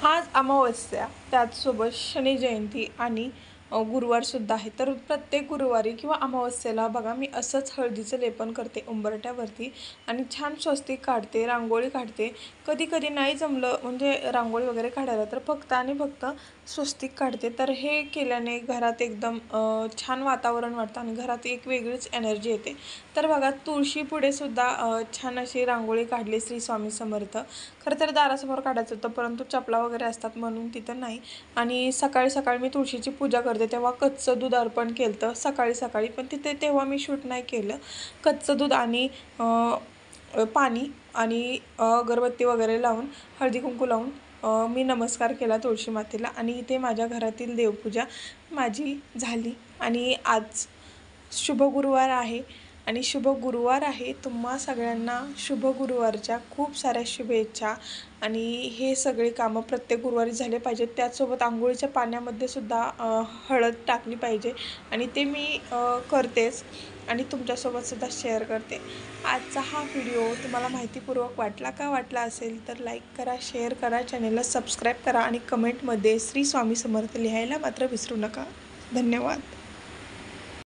आज अमावस्या, त्याचसोबत शनी जयंती आणि गुरुवारसुद्धा आहे. तर प्रत्येक गुरुवारी किंवा अमावस्येला बघा मी असंच हळदीचं लेपन करते उंबरठ्यावरती आणि छान स्वस्तिक काढते, रांगोळी काढते. कधी कधी नाही जमलं म्हणजे रांगोळी वगैरे काढायला तर फक्त आणि फक्त स्वस्तिक काढते. तर हे केल्याने घरात एकदम छान वातावरण वाटतं आणि घरात एक वेगळीच एनर्जी येते. तर बघा तुळशीपुढे सुद्धा छान अशी रांगोळी काढली श्री स्वामी समर्थ. खरं तर दारासमोर काढायचं होतं परंतु चपला वगैरे असतात म्हणून तिथं नाही. आणि सकाळी सकाळी मी तुळशीची पूजा करते तेव्हा कच्चं दूध अर्पण केलं होतं सकाळी सकाळी, पण तिथे तेव्हा मी शूट नाही केलं. कच्चं दूध आणि पाणी आणि अगरबत्ती वगैरे लावून हळदी कुंकू लावून मी नमस्कार केला तुळशी मातेला आणि इथे माझ्या घरातील देवपूजा माझी झाली. आणि आज शुभ गुरुवार आहे आणि शुभ गुरुवार आहे. तुम्हा सगळ्यांना शुभ गुरुवारच्या खूप साऱ्या शुभेच्छा. आणि हे सगळे कामं प्रत्येक गुरुवारी झाले पाहिजेत. त्याचसोबत अंघोळीच्या पाण्यामध्ये सुद्धा हळद टाकली पाहिजे आणि ते मी करतेच आणि तुमच्यासोबतसुद्धा शेअर करते. आजचा हा व्हिडिओ तुम्हाला माहितीपूर्वक वाटला असेल तर लाईक करा, शेअर करा, चॅनेलला सबस्क्राईब करा आणि कमेंटमध्ये श्री स्वामी समर्थ लिहायला मात्र विसरू नका. धन्यवाद.